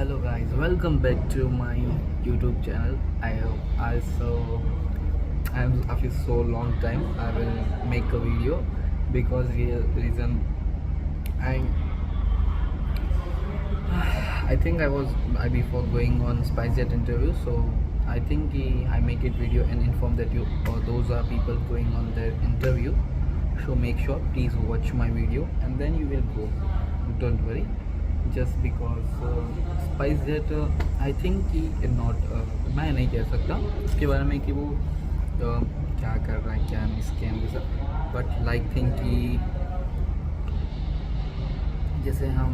Hello guys, welcome back to my YouTube channel. I'm after so long time I will make a video because real reason I I think I before going on SpiceJet interview, so I think I make it video and inform that you or those are people going on their interview. So make sure please watch my video and then you will go. Don't worry. Just because SpiceJet I think कि not मैं नहीं कह सकता उसके बारे में कि वो क्या कर रहा है क्या नहीं स्कैम जैसा, बट लाइक थिंक कि जैसे हम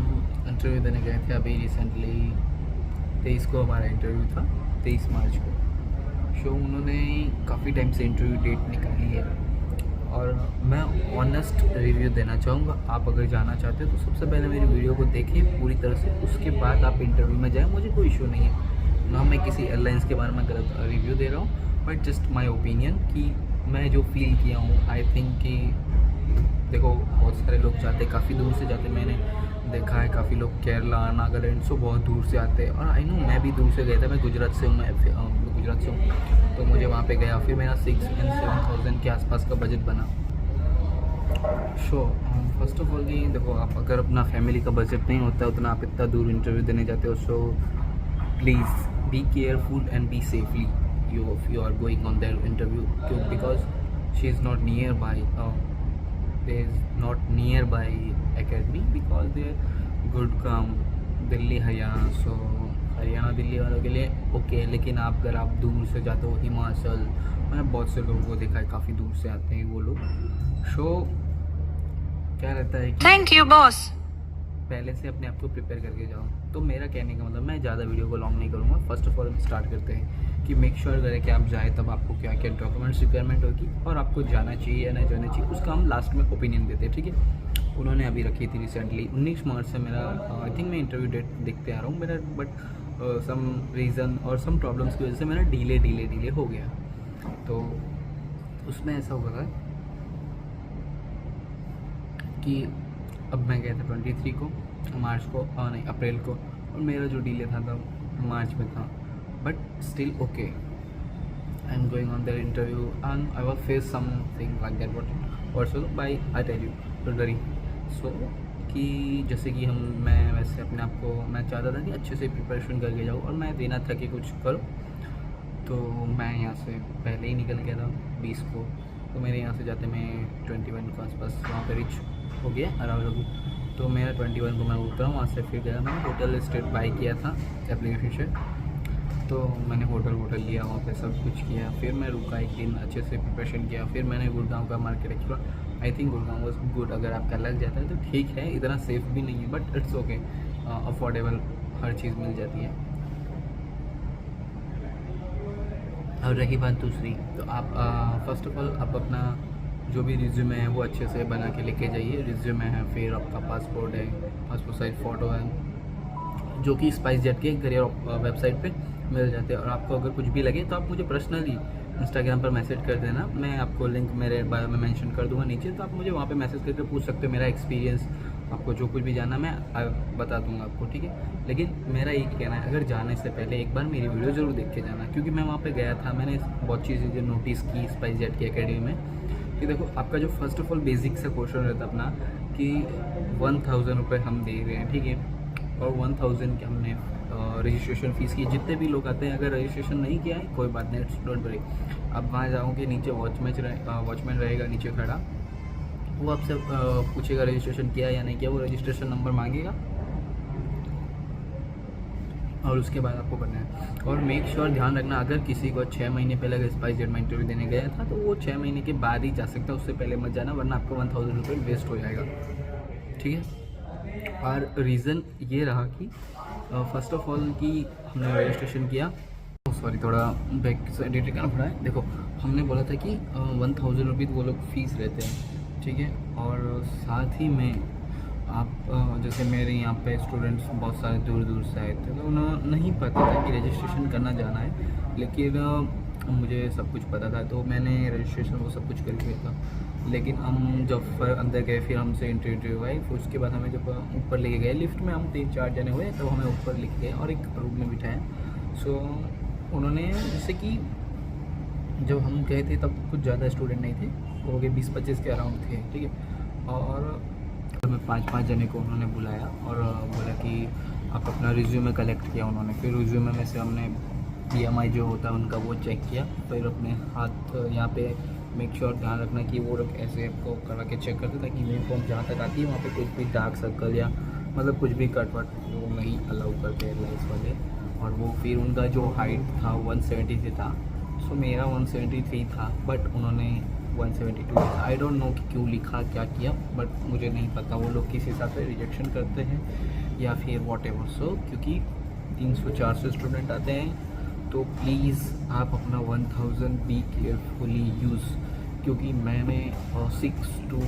इंटरव्यू देने गए थे अभी रिसेंटली 23 को हमारा इंटरव्यू था, 23 मार्च को। सो उन्होंने काफ़ी टाइम से इंटरव्यू डेट निकाली है और मैं ऑनेस्ट रिव्यू देना चाहूँगा। आप अगर जाना चाहते हो तो सबसे पहले मेरी वीडियो को देखिए पूरी तरह से, उसके बाद आप इंटरव्यू में जाएं। मुझे कोई इशू नहीं है ना, मैं किसी एयरलाइंस के बारे में गलत रिव्यू दे रहा हूँ, बट जस्ट माय ओपिनियन कि मैं जो फील किया हूँ। आई थिंक कि देखो बहुत सारे लोग जाते, काफ़ी दूर से जाते, मैंने देखा है काफ़ी लोग केरला नागालैंड से बहुत दूर से आते हैं। और आई नो मैं भी दूर से गया था, मैं गुजरात से हूँ, गुजरात से हूँ, तो मुझे वहाँ पे गया, फिर मेरा 6 and 7,000 के आसपास का बजट बना। फर्स्ट ऑफ ऑल कि देखो आप अगर अपना फैमिली का बजट नहीं होता उतना आप इतना दूर इंटरव्यू देने जाते हो, so please be careful and be safely you are going on their interview, because she is not nearby academy because they good come Delhi Haryana. So Haryana Delhi वालों के लिए ओके, लेकिन अगर आप दूर से जाते हो हिमाचल, मैंने बहुत से लोगों को देखा है काफ़ी दूर से आते हैं वो लोग। सो क्या रहता है कि थैंक यू बॉस, पहले से अपने आप को प्रिपेयर करके जाओ। तो मेरा कहने का मतलब, मैं ज़्यादा वीडियो को लॉन्ग नहीं करूँगा। फर्स्ट ऑफ ऑल स्टार्ट करते हैं कि मेक श्योर करें कि आप जाए तब आपको क्या क्या डॉक्यूमेंट्स रिक्वायरमेंट होगी और आपको जाना चाहिए या नहीं जाना चाहिए, उसका हम लास्ट में ओपिनियन देते हैं, ठीक है। उन्होंने अभी रखी थी रिसेंटली 19 मार्च से मेरा आई थिंक मैं इंटरव्यू डेट देखते आ रहा हूँ मेरा, बट सम रीज़न और सम प्रॉब्लम्स की वजह से मेरा डिले हो गया। तो उसमें ऐसा हुआ था कि अब मैं गया था 23 को मार्च को, नहीं अप्रैल को, और मेरा जो डिले था मार्च में था, but still okay I am going on their interview and I will face something like that what also by I tell you don't worry. So कि जैसे कि मैं वैसे अपने आप को मैं चाहता था कि अच्छे से प्रिपरेशन करके जाऊँ और मैं देना था कि कुछ करो, तो मैं यहाँ से पहले ही निकल गया था 20 को, तो मेरे यहाँ से जाते मैं 21 के आसपास वहाँ पर रीच हो गया अरावली। तो मेरा 21 को मैं उतरा, वहाँ से फिर गया, मैंने होटल स्टे बाई किया था एप्लीकेशन से, तो मैंने होटल लिया, वहाँ पे सब कुछ किया, फिर मैं रुका एक दिन, अच्छे से प्रिपरेशन किया। फिर मैंने गुड़गांव का market explore, I think Gurgaon was good, अगर आपका लग जाता है तो ठीक है, इतना सेफ भी नहीं है बट इट्स ओके, अफोर्डेबल हर चीज़ मिल जाती है। और रही बात दूसरी, तो आप फर्स्ट ऑफ ऑल आप अपना जो भी रिज्यूमे है वो अच्छे से बना के लेके जाइए। रिज्यूमे है, फिर आपका पासपोर्ट है, पासपोर्ट साइज फ़ोटो है, जो कि SpiceJet के करियर वेबसाइट पे मिल जाते हैं। और आपको अगर कुछ भी लगे तो आप मुझे पर्सनली इंस्टाग्राम पर मैसेज कर देना, मैं आपको लिंक मेरे बायो में मेंशन कर दूंगा नीचे, तो आप मुझे वहाँ पे मैसेज करके पूछ सकते हो। मेरा एक्सपीरियंस, आपको जो कुछ भी जानना मैं बता दूंगा आपको, ठीक है। लेकिन मेरा यही कहना है, अगर जाने से पहले एक बार मेरी वीडियो ज़रूर देख के जाना, क्योंकि मैं वहाँ पे गया था, मैंने बहुत चीज़ें जो नोटिस की SpiceJet की अकेडमी में कि देखो आपका जो फर्स्ट ऑफ ऑल बेसिक सा क्वेश्चन रहता अपना कि 1000 रुपये हम दे रहे हैं, ठीक है, और 1000 की हमने रजिस्ट्रेशन फ़ीस की। जितने भी लोग आते हैं अगर रजिस्ट्रेशन नहीं किया है कोई बात नहीं, इट्स डोंट वरी। अब वहाँ जाओगे, नीचे वॉचमैन रहेगा नीचे खड़ा, वो आपसे पूछेगा रजिस्ट्रेशन किया या नहीं किया, वो रजिस्ट्रेशन नंबर मांगेगा और उसके बाद आपको करना है। और मेक श्योर ध्यान रखना, अगर किसी को 6 महीने पहले अगर SpiceJet में इंटरव्यू देने गया था तो वो 6 महीने के बाद ही जा सकता है, उससे पहले मत जाना, वरना आपको 1000 रुपये वेस्ट हो जाएगा, ठीक है। और रीज़न ये रहा कि फर्स्ट ऑफ ऑल कि हमने रजिस्ट्रेशन किया, सॉरी थोड़ा बैक से एडिट करना पड़ा है। देखो हमने बोला था कि 1000 रुपये वो लोग फ़ीस रहते हैं, ठीक है। और साथ ही में आप जैसे मेरे यहाँ पे स्टूडेंट्स बहुत सारे दूर से आए थे, तो उन्हें नहीं पता था कि रजिस्ट्रेशन करना जाना है, लेकिन मुझे सब कुछ पता था, तो मैंने रजिस्ट्रेशन वो सब कुछ कर दिया था। लेकिन हम जब फिर अंदर गए फिर हमसे इंटरव्यू हुआ, फिर उसके बाद हमें जब ऊपर लेके गए लिफ्ट में, हम 3-4 जने हुए, तब हमें ऊपर लेके गए और एक रूम में बिठाया। सो उन्होंने जैसे कि जब हम गए थे तब कुछ ज़्यादा स्टूडेंट नहीं थे, हो गए 20-25 के अराउंड थे, ठीक है। और हमें 5-5 जने को उन्होंने बुलाया और बोला कि आप अपना रिज्यूमे कलेक्ट किया उन्होंने। फिर रिज्यूमे में से हमने BMI जो होता है उनका वो चेक किया, फिर अपने हाथ यहाँ पे मेक श्योर ध्यान रखना कि वो लोग ऐसे आपको करा के चेक करते ताकि यूनिफॉर्म जहाँ तक आती है वहाँ पे कुछ भी डार्क सर्कल या मतलब कुछ भी कट वट वो नहीं अलाउ करते एयरलाइंस वाले। और वो फिर उनका जो हाइट था 170 से था, सो मेरा 173 था, बट उन्होंने 172 लिखा। आई डोंट नो कि क्यों लिखा, क्या किया, बट मुझे नहीं पता वो लोग किस हिसाब से रिजेक्शन करते हैं या फिर वॉट एवर। सो क्योंकि 300-400 स्टूडेंट आते हैं, तो प्लीज़ आप अपना 1000 बी केयरफुली यूज़, क्योंकि मैंने 6 to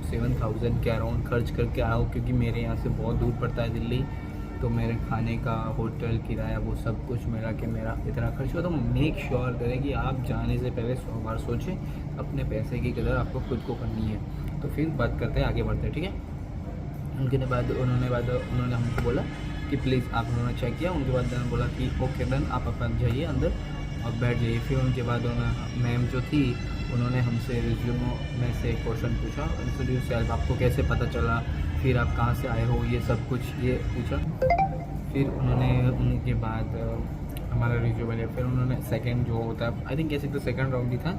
7000 के अराउंड खर्च करके आया हूँ, क्योंकि मेरे यहाँ से बहुत दूर पड़ता है दिल्ली, तो मेरे खाने का होटल किराया वो सब कुछ मेरा इतना खर्च हुआ। तो मेक श्योर करें कि आप जाने से पहले 100 बार सोचें, अपने पैसे की कदर आपको खुद को करनी है। तो फिर बात करते हैं, आगे बढ़ते हैं, ठीक है। उनके बाद उन्होंने हमको बोला कि प्लीज़ आप, उन्होंने चेक किया, उनके बाद उन्होंने बोला कि ओके डन, आप अपन जाइए अंदर और बैठ जाइए। फिर उनके बाद उन्होंने मैम जो थी उन्होंने हमसे रिज्यूम में से क्वेश्चन पूछा, इंट्रोड्यूस सेल्फ, आपको कैसे पता चला, फिर आप कहाँ से आए हो, ये सब कुछ ये पूछा। फिर उनके बाद हमारा रिज्यूम लिया। फिर उन्होंने सेकंड जो होता है, आई थिंक कैसे तो सेकंड राउंड ही था,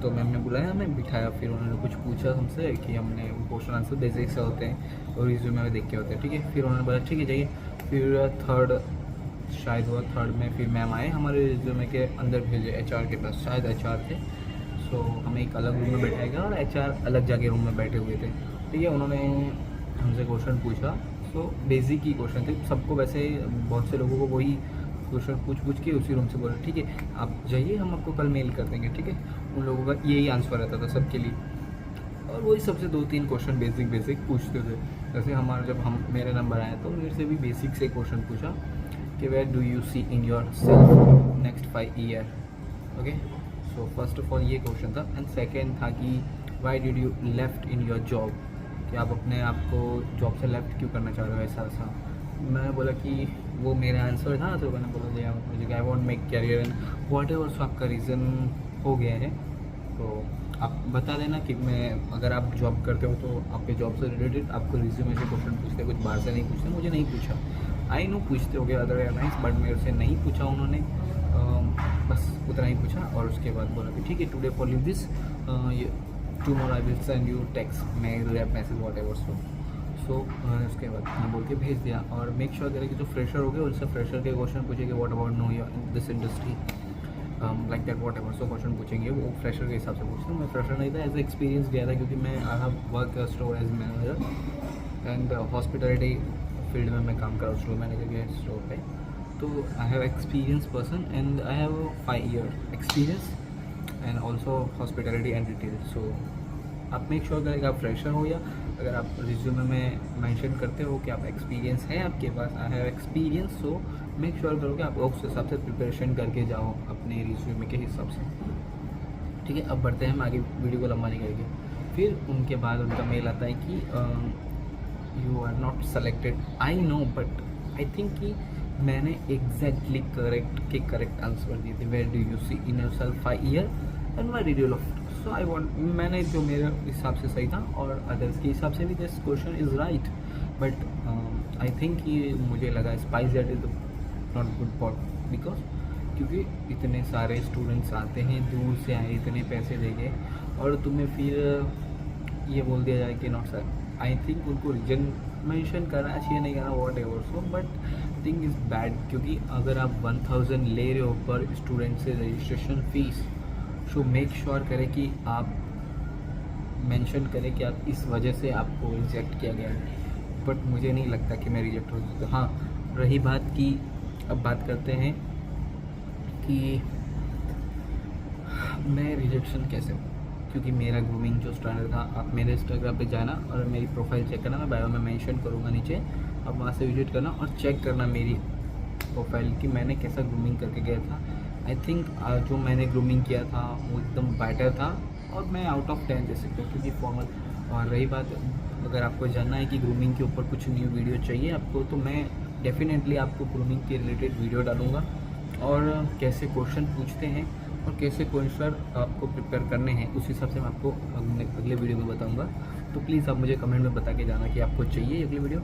तो मैम ने बुलाया, हमें बिठाया। फिर उन्होंने कुछ पूछा हमसे कि हमने क्वेश्चन आंसर बेसिक से होते हैं और रिज्यूमे में देख के होते हैं, ठीक है। फिर उन्होंने बोला ठीक है जाइए। फिर थर्ड शायद हुआ, थर्ड में फिर मैम आए, हमारे रिज्यूमे के अंदर भेजे HR के पास, शायद HR थे। सो हमें एक अलग रूम में बैठाया गया और HR अलग जाके रूम में बैठे हुए थे, ठीक है। उन्होंने हमसे क्वेश्चन पूछा, सो बेसिक ही क्वेश्चन थे सबको, वैसे बहुत से लोगों को वही क्वेश्चन पूछ के उसी रूम से बोला ठीक है आप जाइए, हम आपको कल मेल कर देंगे, ठीक है। उन लोगों का यही आंसर रहता था सबके लिए, और वही सबसे 2-3 क्वेश्चन बेसिक पूछते थे। जैसे हमारा जब मेरे नंबर आया तो मेरे से भी बेसिक से क्वेश्चन पूछा कि where do you see in yourself next 5 year, okay. So first of all ये क्वेश्चन था। एंड सेकेंड था कि why did you left in your job, कि आप अपने आप को जॉब से लेफ्ट क्यों करना चाह रहे हो, ऐसा। मैंने बोला कि वो मेरा आंसर था, तो मैंने बोला भैया मुझे I want make career and whatever. So आपका रीज़न हो गया है, तो आप बता देना कि मैं, अगर आप जॉब करते हो तो आपके जॉब से रिलेटेड आपको रिज्यूमे से क्वेश्चन पूछते, कुछ बाहर से नहीं पूछते। मुझे नहीं पूछा, आई नो पूछते हो गया अदर एयरलाइंस, बट मेरे से नहीं पूछा उन्होंने, बस उतना ही पूछा। और उसके बाद बोला कि ठीक है today for leave this, tomorrow I will send you text mail या मैसेज वॉट एवर। सो उसके बाद मैं बोल के भेज दिया। और मेक श्योर करें कि जो फ्रेशर हो गए उनसे फ्रेशर के क्वेश्चन पूछेंगे, what about know your this industry like that what ever. So question पूछेंगे, वो फ्रेशर के हिसाब से पूछते हैं। मैं फ्रेशर नहीं था, एज एक्सपीरियंस गया था, क्योंकि मैं I have work store as manager and hospitality field में मैं काम कर रहा हूँ, स्टोर मैनेजर के स्टोर पे। तो I have experience person and I have 5 year experience and also hospitality and retail. So आप मेक श्योर करें कि आप फ्रेशर हो, या अगर आप रिज्यूमे में मेंशन करते हो कि आप एक्सपीरियंस है आपके पास, I have experience, so make sure करो कि आप उस हिसाब से प्रिपरेशन करके जाओ अपने रिज्यूमे के हिसाब से, ठीक है। अब बढ़ते हैं हम आगे, वीडियो को लंबा नहीं करेंगे। फिर उनके बाद उनका मेल आता है कि you are not selected. I know, but I think कि मैंने एग्जैक्टली करेक्ट आंसर दिए थे, where do you see in yourself 5 year and why did you left. So I want, मैंने जो मेरे हिसाब से सही था और अदर्स के हिसाब से भी this question is right, but I think कि मुझे लगा spice that is not good for, because क्योंकि इतने सारे स्टूडेंट्स आते हैं दूर से आए, इतने पैसे देंगे और तुम्हें फिर ये बोल दिया जाए कि नॉट सर। आई थिंक उनको रीजन मेंशन करना चाहिए, नहीं करना what ever. So but thing is bad, क्योंकि अगर आप 1000 ले रहे हो पर स्टूडेंट से रजिस्ट्रेशन फीस, सो मेक श्योर करें कि आप मेंशन करें कि आप इस वजह से आपको रिजेक्ट किया गया है। बट मुझे नहीं लगता कि मैं रिजेक्ट हो सकता। हाँ, रही बात की, अब बात करते हैं कि मैं रिजेक्शन कैसे हूँ, क्योंकि मेरा ग्रूमिंग जो स्टैंडर्ड था, आप मेरे इंस्टाग्राम पे जाना और मेरी प्रोफाइल चेक करना, मैं बायो में मेंशन करूँगा नीचे, आप वहाँ से विजिट करना और चेक करना मेरी प्रोफाइल कि मैंने कैसा ग्रूमिंग करके गया था। आई थिंक जो मैंने ग्रूमिंग किया था वो एकदम बेटर था और मैं आउट ऑफ 10 दे सकता हूँ क्योंकि फॉर्मल। और रही बात, अगर आपको जानना है कि ग्रूमिंग के ऊपर कुछ न्यू वीडियो चाहिए आपको, तो मैं डेफिनेटली आपको ग्रूमिंग के रिलेटेड वीडियो डालूँगा, और कैसे क्वेश्चन पूछते हैं और कैसे क्वेश्चन आपको प्रिपेयर करने हैं उस हिसाब से मैं आपको अगले वीडियो में बताऊँगा। तो प्लीज़ आप मुझे कमेंट में बता के जाना कि आपको चाहिए अगली वीडियो।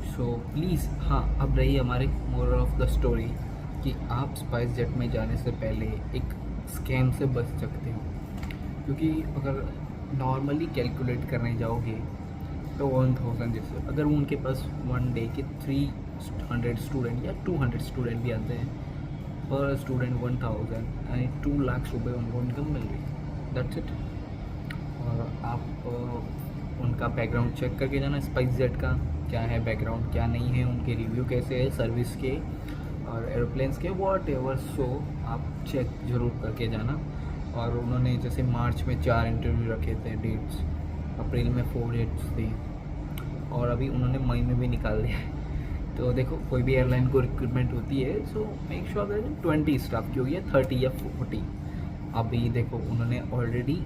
सो प्लीज़, हाँ, अब रही हमारी मोरल ऑफ द स्टोरी कि आप स्पाइस जेट में जाने से पहले एक स्कैम से बच सकते हो, क्योंकि अगर नॉर्मली कैलकुलेट करने जाओगे तो 1000 जैसे, अगर वो उनके पास वन डे के 300 स्टूडेंट या 200 स्टूडेंट भी आते हैं, पर स्टूडेंट 1000 यानी 2 लाख रुपये उनको इनकम मिल रही है, दैट्स इट। और आप उनका बैकग्राउंड चेक करके जाना, स्पाइस जेट का क्या है बैकग्राउंड, क्या नहीं है, उनके रिव्यू कैसे है सर्विस के और एरोप्लेन्स के, वॉट एवर। सो आप चेक ज़रूर करके जाना। और उन्होंने जैसे मार्च में 4 इंटरव्यू रखे थे डेट्स, अप्रैल में 4 डेट्स थी, और अभी उन्होंने मई में भी निकाल दिया है। तो देखो, कोई भी एयरलाइन को रिक्रूटमेंट होती है, सो मेक श्योर अगर 20 स्टाफ की होगी या 30 या 40। अभी देखो, उन्होंने ऑलरेडी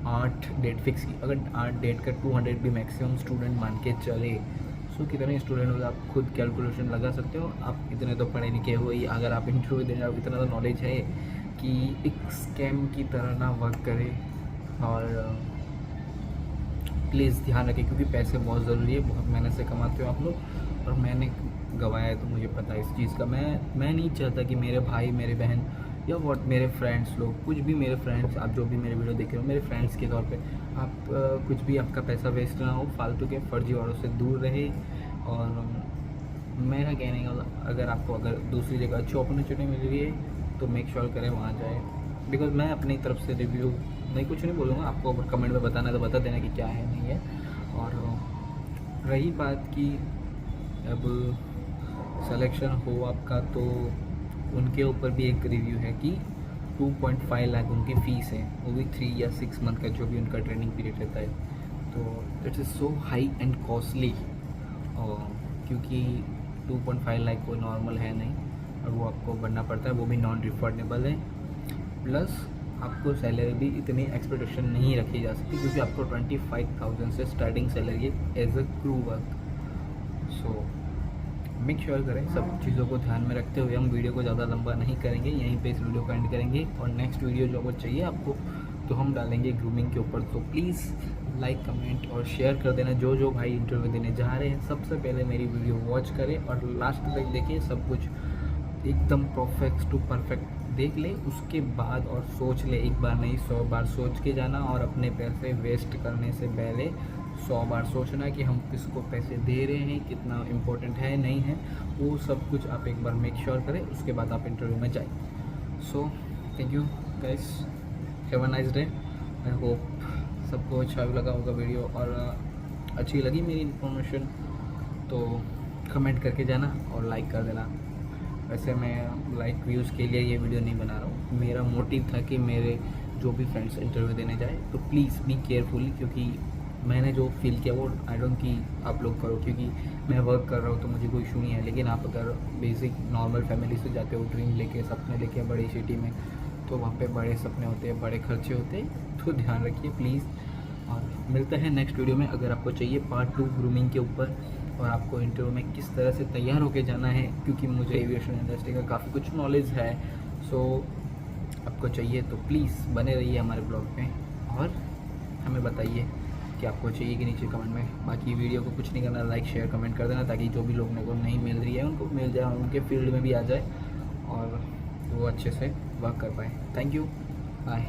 8 डेट फिक्स की। अगर 8 डेट का 200 भी मैक्सिमम स्टूडेंट मान के चले, सो कितने स्टूडेंट हो आप खुद कैलकुलेशन लगा सकते हो। आप इतने तो पढ़े लिखे हो ही, अगर आप इंटरव्यू देने जाओ, इतना तो नॉलेज है कि एक स्कैम की तरह ना वर्क करे। और प्लीज़ ध्यान रखें, क्योंकि पैसे बहुत ज़रूरी है, बहुत मेहनत से कमाते हो आप लोग, और मैंने गवाया है तो मुझे पता है इस चीज़ का। मैं नहीं चाहता कि मेरे भाई, मेरे बहन या वॉट, मेरे फ्रेंड्स लोग, कुछ भी मेरे फ्रेंड्स, आप जो भी मेरे वीडियो देख रहे हो, मेरे फ्रेंड्स के तौर पे आप कुछ भी आपका पैसा वेस्ट ना हो, फालतू के फर्जी वालों से दूर रहे। और मेरा कहने का, अगर दूसरी जगह अच्छी अपॉर्चुनिटी मिल रही है तो मेक श्योर करें वहाँ जाए। बिकॉज मैं अपनी तरफ से रिव्यू नहीं, कुछ नहीं बोलूँगा आपको, अगर कमेंट में बताना है तो बता देना कि क्या है नहीं है। और रही बात कि अब सिलेक्शन हो आपका, तो उनके ऊपर भी एक रिव्यू है कि 2.5 लाख उनकी फ़ीस है, वो भी 3 या 6 मंथ का जो भी उनका ट्रेनिंग पीरियड रहता है। तो it's is so high and costly, क्योंकि 2.5 लाख कोई नॉर्मल है नहीं, और वो आपको भरना पड़ता है, वो भी नॉन रिफंडेबल है। प्लस आपको सैलरी भी इतनी एक्सपेक्टेशन नहीं रखी जा सकती, क्योंकि आपको 25,000 से स्टार्टिंग सैलरी है as a crew work. So make sure करें, सब चीज़ों को ध्यान में रखते हुए हम वीडियो को ज़्यादा लंबा नहीं करेंगे, यहीं पे इस वीडियो को एंड करेंगे। और नेक्स्ट वीडियो जो आपको चाहिए आपको, तो हम डालेंगे ग्रूमिंग के ऊपर। तो प्लीज़ लाइक, कमेंट और शेयर कर देना। जो भाई इंटरव्यू देने जा रहे हैं, सबसे पहले मेरी वीडियो वॉच करें और लास्ट तक देखिए, सब कुछ एकदम परफेक्ट टू परफेक्ट देख ले, उसके बाद और सोच ले, एक बार नहीं 100 बार सोच के जाना। और अपने पैसे वेस्ट करने से पहले 100 बार सोचना कि हम किसको पैसे दे रहे हैं, कितना इम्पोर्टेंट है नहीं है, वो सब कुछ आप एक बार मेक श्योर करें, उसके बाद आप इंटरव्यू में जाए। So thank you guys, have a nice day. I hope सबको अच्छा लगा होगा वीडियो, और अच्छी लगी मेरी इन्फॉर्मेशन तो कमेंट करके जाना और लाइक कर देना। वैसे मैं लाइक व्यूज़ के लिए ये वीडियो नहीं बना रहा हूँ, मेरा मोटिव था कि मेरे जो भी फ्रेंड्स इंटरव्यू देने जाए तो प्लीज़ बी केयरफुली, क्योंकि मैंने जो फील किया वो आई डोंट कि आप लोग करो, क्योंकि मैं वर्क कर रहा हूँ तो मुझे कोई इशू नहीं है। लेकिन आप अगर बेसिक नॉर्मल फैमिली से जाते हो, ड्रीम लेके, सपने लेके बड़ी सिटी में, तो वहाँ पे बड़े सपने होते हैं, बड़े खर्चे होते हैं, तो ध्यान रखिए प्लीज़। और मिलते हैं नेक्स्ट वीडियो में। अगर आपको चाहिए पार्ट 2 ग्रूमिंग के ऊपर, और आपको इंटरव्यू में किस तरह से तैयार होके जाना है, क्योंकि मुझे एविएशन इंडस्ट्री का काफ़ी कुछ नॉलेज है, सो आपको चाहिए तो प्लीज़ बने रहिए हमारे ब्लॉग में और हमें बताइए कि आपको चाहिए कि नीचे कमेंट में। बाकी वीडियो को कुछ नहीं करना, लाइक शेयर कमेंट कर देना, ताकि जो भी लोग मेरे को नहीं मिल रही है उनको मिल जाए, उनके फील्ड में भी आ जाए और वो अच्छे से वर्क कर पाए। Thank you, bye.